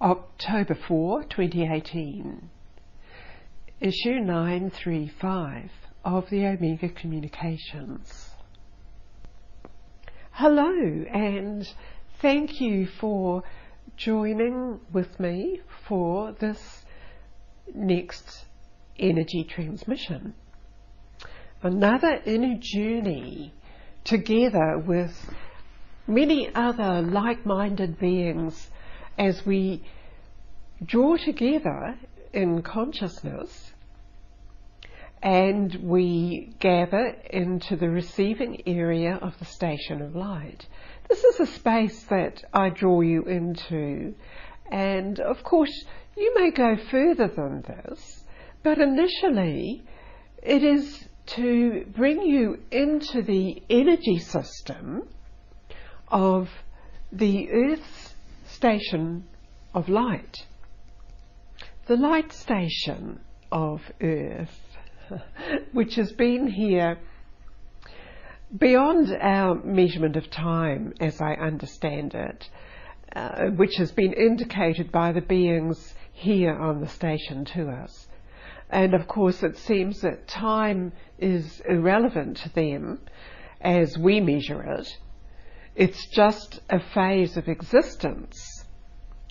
October 4, 2018. Issue 935 of the Omega Communications. Hello, and thank you for joining with me for this next energy transmission. Another inner journey together with many other like-minded beings as we draw together in consciousness and we gather into the receiving area of the station of light. This is a space that I draw you into, and of course you may go further than this, but initially it is to bring you into the energy system of the Earth's station of light, the light station of Earth, which has been here beyond our measurement of time, as I understand it, which has been indicated by the beings here on the station to us. And of course it seems that time is irrelevant to them as we measure it. It's just a phase of existence,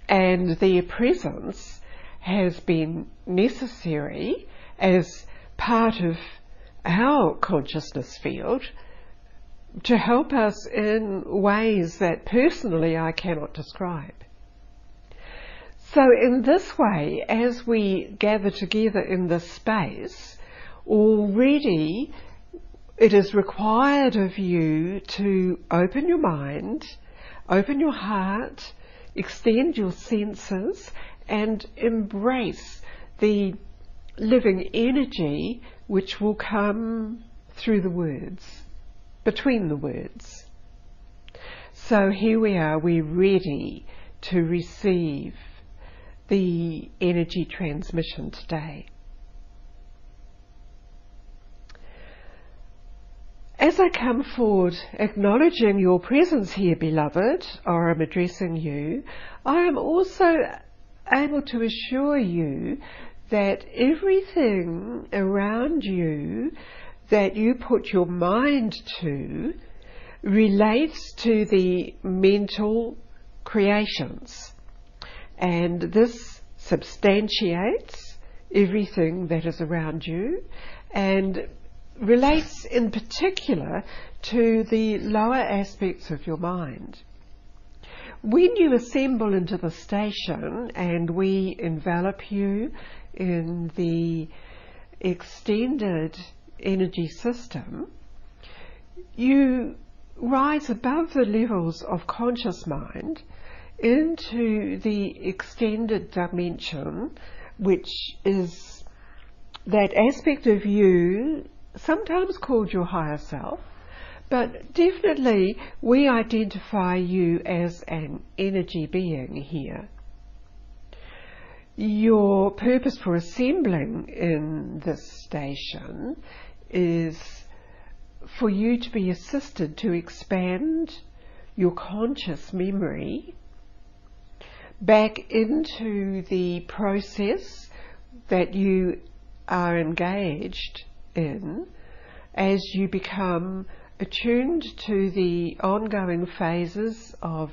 and their presence has been necessary as part of our consciousness field to help us in ways that personally I cannot describe. So in this way, as we gather together in this space, already it is required of you to open your mind, open your heart, extend your senses, and embrace the living energy which will come through the words, between the words. So here we are, we're ready to receive the energy transmission today. As I come forward acknowledging your presence here, beloved, or I'm addressing you, I am also able to assure you that everything around you that you put your mind to relates to the mental creations. And this substantiates everything that is around you and relates in particular to the lower aspects of your mind. When you assemble into the station and we envelop you in the extended energy system, you rise above the levels of conscious mind into the extended dimension, which is that aspect of you sometimes called your higher self, but definitely we identify you as an energy being here. Your purpose for assembling in this station is for you to be assisted to expand your conscious memory back into the process that you are engaged in as you become attuned to the ongoing phases of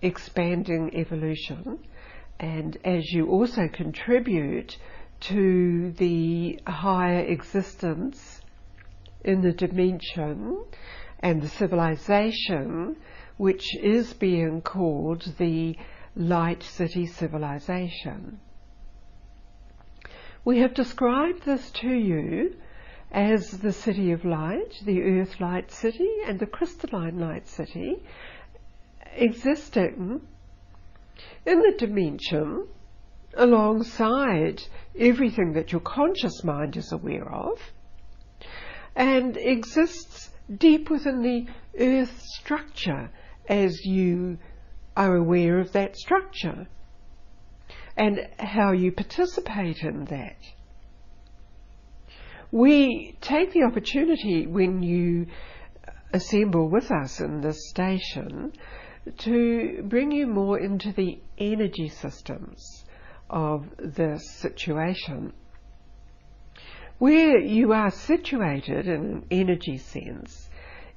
expanding evolution, and as you also contribute to the higher existence in the dimension and the civilization which is being called the Light City civilization. We have described this to you as the City of Light, the Earth Light City and the Crystalline Light City, existing in the dimension alongside everything that your conscious mind is aware of, and exists deep within the Earth structure as you are aware of that structure and how you participate in that. We take the opportunity when you assemble with us in this station to bring you more into the energy systems of this situation. Where you are situated in an energy sense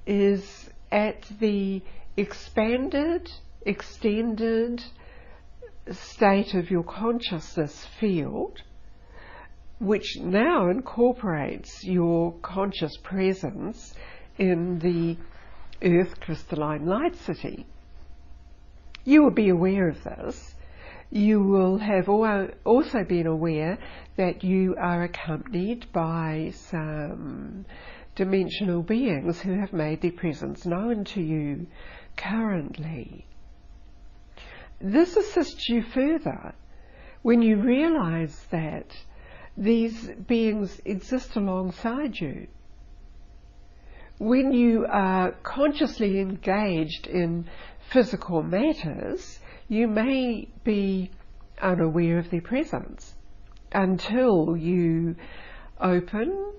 is at the expanded, extended state of your consciousness field, which now incorporates your conscious presence in the Earth crystalline light city. You will be aware of this. You will have also been aware that you are accompanied by some dimensional beings who have made their presence known to you currently. This assists you further when you realize that these beings exist alongside you. When you are consciously engaged in physical matters, you may be unaware of their presence until you open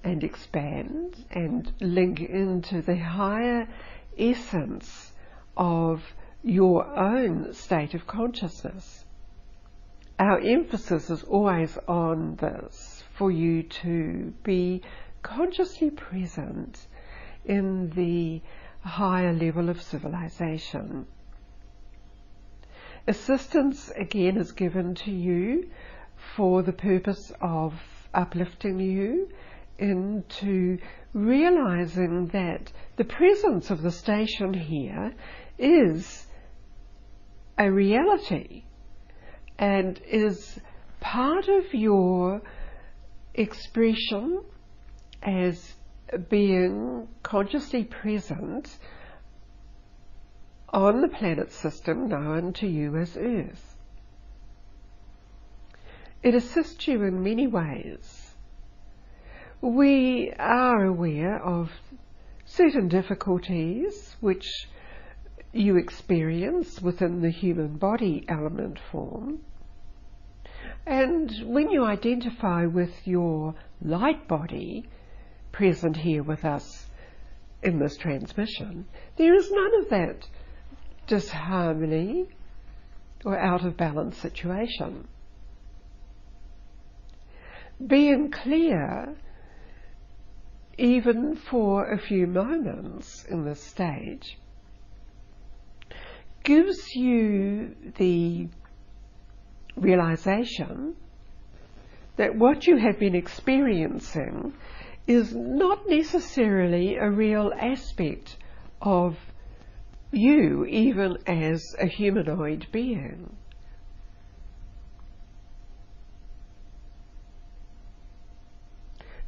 and expand and link into the higher essence of your own state of consciousness. Our emphasis is always on this, for you to be consciously present in the higher level of civilization. Assistance again is given to you for the purpose of uplifting you into realizing that the presence of the station here is a reality and is part of your expression as being consciously present on the planet system known to you as Earth. It assists you in many ways. We are aware of certain difficulties which you experience within the human body element form, and when you identify with your light body present here with us in this transmission, there is none of that disharmony or out of balance situation. Being clear, even for a few moments in this stage, gives you the realization that what you have been experiencing is not necessarily a real aspect of you, even as a humanoid being.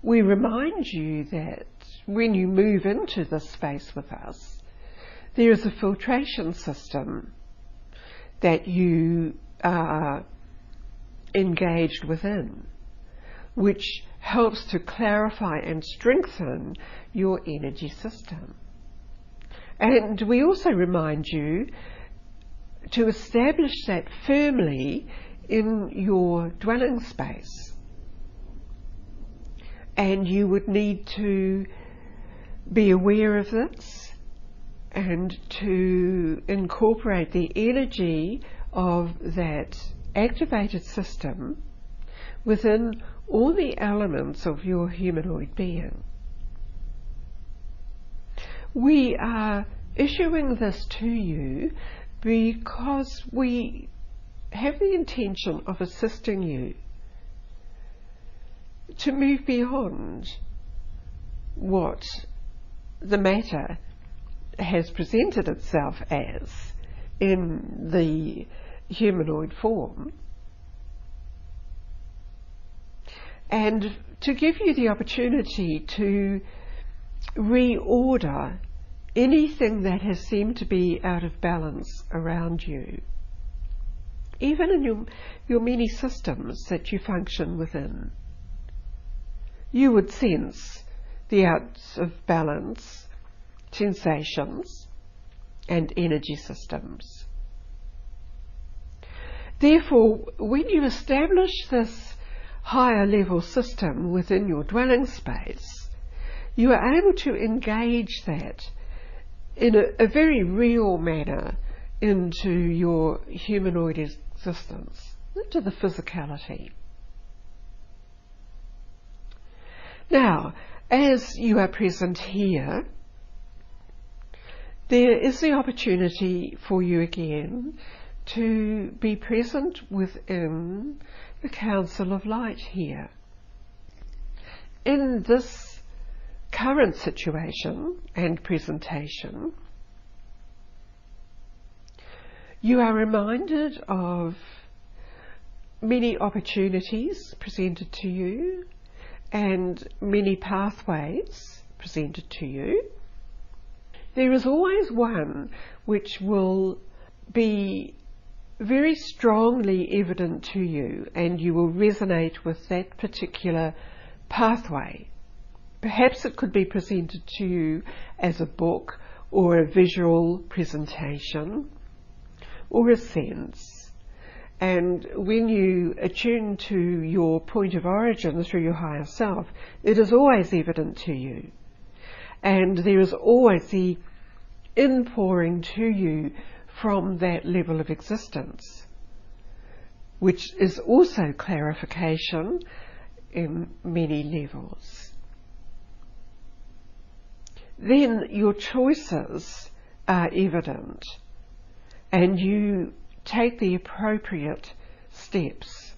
We remind you that when you move into this space with us, there is a filtration system that you are engaged within, which helps to clarify and strengthen your energy system. And we also remind you to establish that firmly in your dwelling space. And you would need to be aware of this and to incorporate the energy of that activated system within all the elements of your humanoid being. We are issuing this to you because we have the intention of assisting you to move beyond what the matter has presented itself as in the humanoid form, and to give you the opportunity to reorder anything that has seemed to be out of balance around you, even in your many systems that you function within. You would sense the out of balance sensations and energy systems. Therefore, when you establish this higher level system within your dwelling space, you are able to engage that in a very real manner into your humanoid existence, into the physicality. Now, as you are present here, there is the opportunity for you again to be present within the Council of Light here. In this current situation and presentation, you are reminded of many opportunities presented to you and many pathways presented to you. There is always one which will be very strongly evident to you, and you will resonate with that particular pathway. Perhaps it could be presented to you as a book or a visual presentation or a sense. And when you attune to your point of origin through your higher self, it is always evident to you. And there is always the inpouring to you from that level of existence, which is also clarification in many levels. Then your choices are evident, and you take the appropriate steps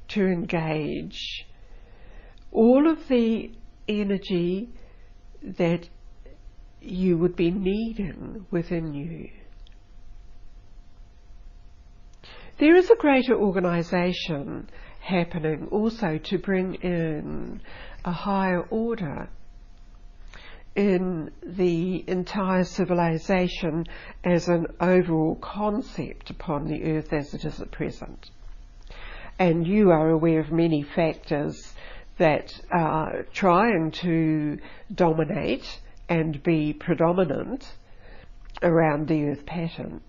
to engage all of the energy that you would be needing within you. There is a greater organisation happening also to bring in a higher order in the entire civilization as an overall concept upon the earth as it is at present. And you are aware of many factors that are trying to dominate and be predominant around the earth pattern.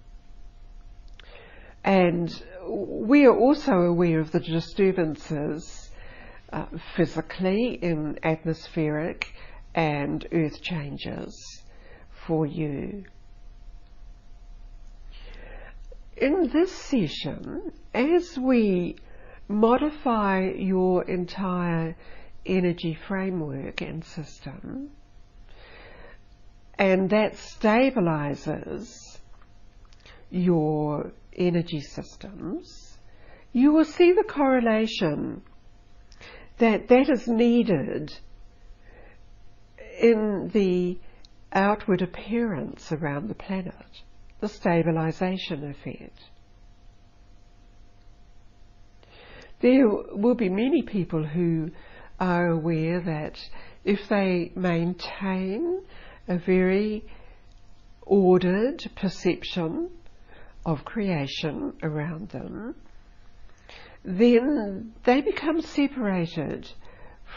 And we are also aware of the disturbances physically in atmospheric and earth changes for you. In this session, as we modify your entire energy framework and system, and that stabilizes your energy systems, you will see the correlation that is needed in the outward appearance around the planet, the stabilization effect. There will be many people who are aware that if they maintain a very ordered perception of creation around them, then they become separated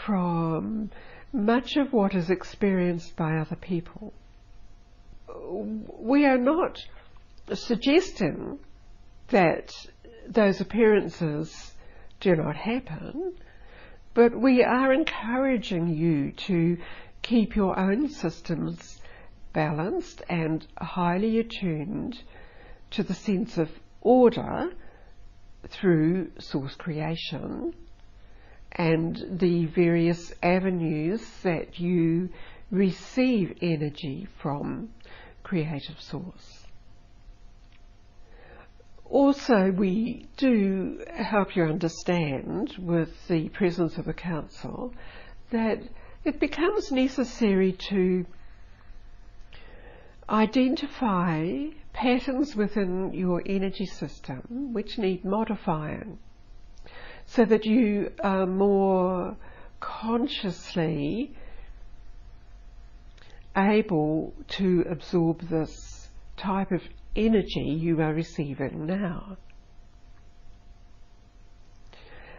from much of what is experienced by other people. We are not suggesting that those appearances do not happen, but we are encouraging you to keep your own systems balanced and highly attuned to the sense of order through source creation and the various avenues that you receive energy from creative source. Also, we do help you understand with the presence of the council that it becomes necessary to identify patterns within your energy system which need modifying, so that you are more consciously able to absorb this type of energy you are receiving now.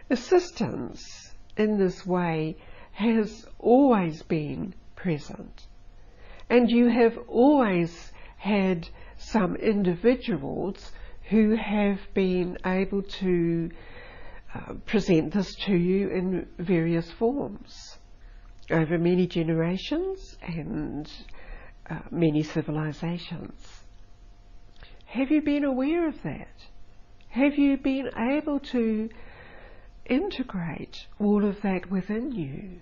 Assistance in this way has always been present, and you have always had some individuals who have been able to present this to you in various forms over many generations and many civilizations. Have you been aware of that? Have you been able to integrate all of that within you?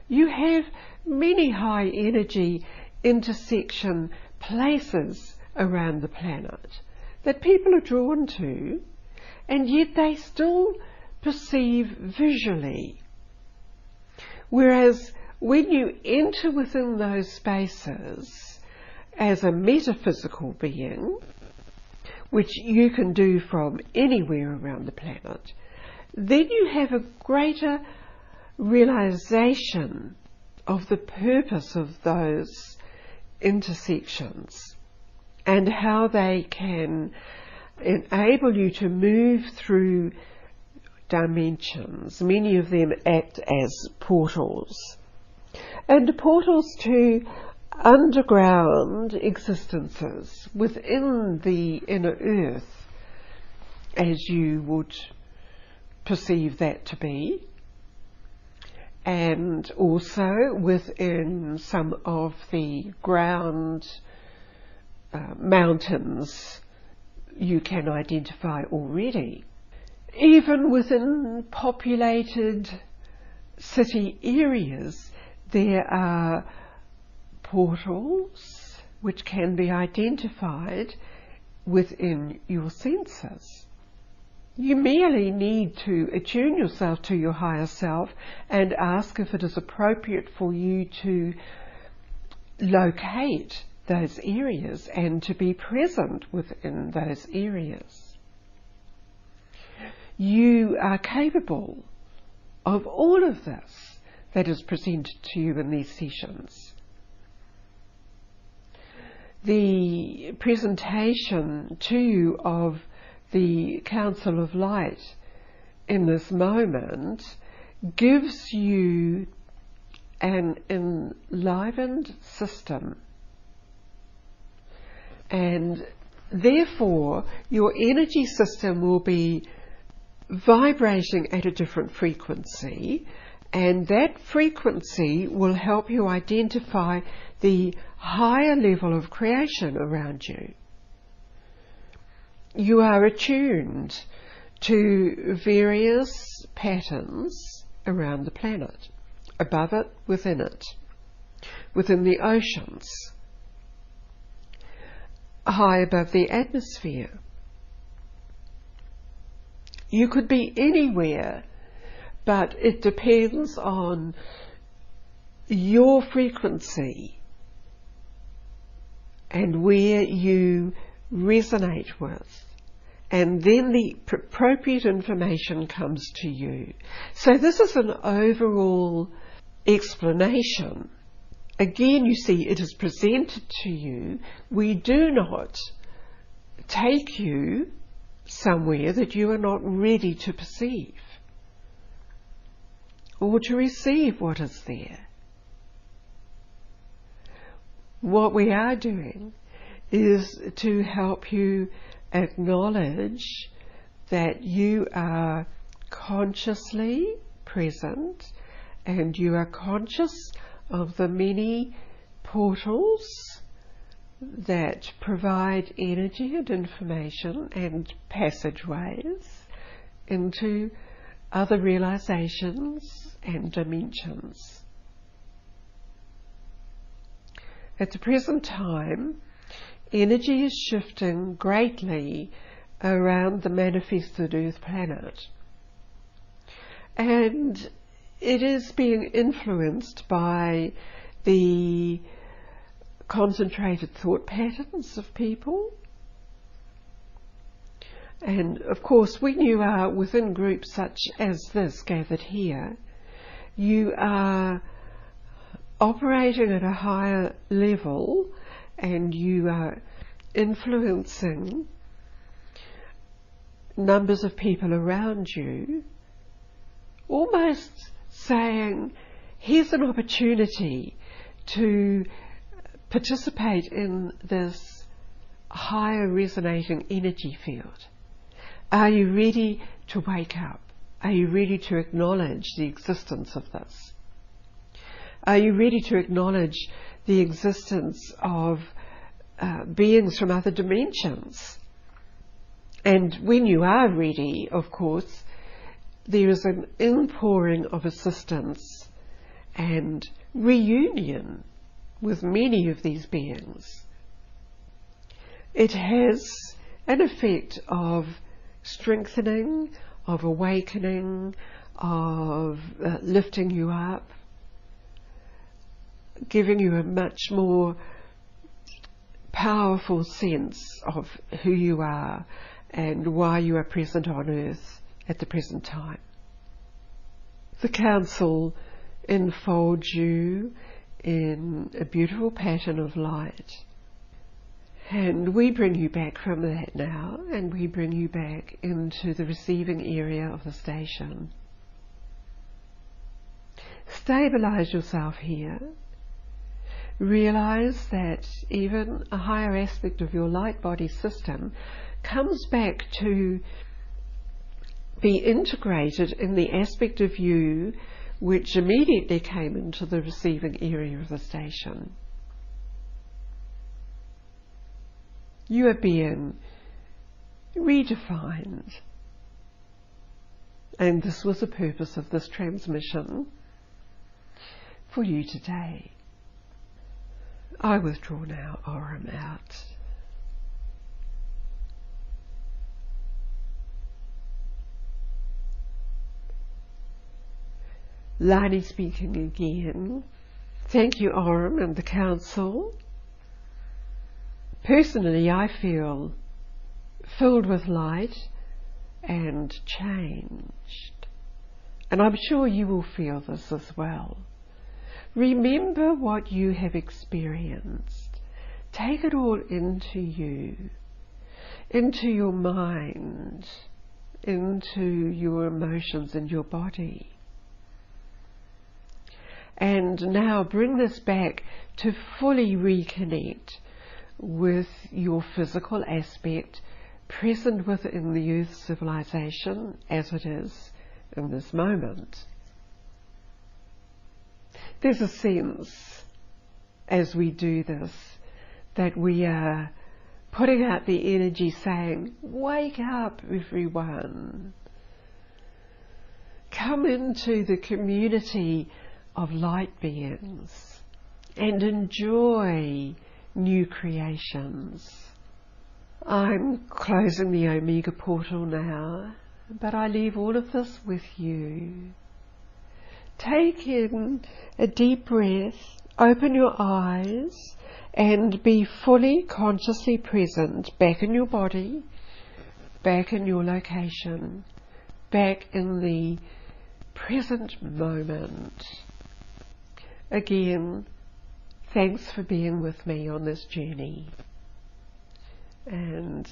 You have many high energy intersection places around the planet that people are drawn to, and yet they still perceive visually. Whereas when you enter within those spaces as a metaphysical being, which you can do from anywhere around the planet, then you have a greater realization of the purpose of those intersections and how they can enable you to move through dimensions. Many of them act as portals, and portals to underground existences within the inner earth, as you would perceive that to be, and also within some of the ground mountains you can identify already. Even within populated city areas, there are portals which can be identified within your senses. You merely need to attune yourself to your higher self and ask if it is appropriate for you to locate those areas and to be present within those areas. You are capable of all of this that is presented to you in these sessions. The presentation to you of the Council of Light in this moment gives you an enlivened system, and therefore your energy system will be vibrating at a different frequency, and that frequency will help you identify the higher level of creation around you. You are attuned to various patterns around the planet, above it, within the oceans, high above the atmosphere. You could be anywhere, but it depends on your frequency and where you resonate with, and then the appropriate information comes to you. So this is an overall explanation. Again, you see, it is presented to you. We do not take you somewhere that you are not ready to perceive or to receive what is there. What we are doing is to help you acknowledge that you are consciously present and you are conscious of the many portals that provide energy and information and passageways into other realizations and dimensions. At the present time, energy is shifting greatly around the manifested Earth planet, and it is being influenced by the concentrated thought patterns of people. And of course, when you are within groups such as this gathered here, you are operating at a higher level and you are influencing numbers of people around you, almost saying, here's an opportunity to participate in this higher resonating energy field. Are you ready to wake up? Are you ready to acknowledge the existence of this? Are you ready to acknowledge the existence of beings from other dimensions. And when you are ready, of course, there is an inpouring of assistance and reunion with many of these beings. It has an effect of strengthening, of awakening, of lifting you up, giving you a much more powerful sense of who you are and why you are present on earth at the present time. The Council enfolds you in a beautiful pattern of light, and we bring you back from that now, and we bring you back into the receiving area of the station. Stabilize yourself here. Realize that even a higher aspect of your light body system comes back to be integrated in the aspect of you which immediately came into the receiving area of the station. You are being redefined, and this was the purpose of this transmission for you today. I withdraw now, Aurum out. Lani speaking again. Thank you, Aurum and the Council. Personally, I feel filled with light and changed. And I'm sure you will feel this as well. Remember what you have experienced. Take it all into you, into your mind, into your emotions and your body. And now bring this back to fully reconnect with your physical aspect present within the Earth civilization as it is in this moment. There's a sense, as we do this, that we are putting out the energy saying, wake up everyone. Come into the community of light beings and enjoy new creations. I'm closing the Omega portal now, but I leave all of this with you. Take in a deep breath, open your eyes, and be fully consciously present back in your body, back in your location, back in the present moment. Again, thanks for being with me on this journey, and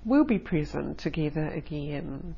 we'll be present together again.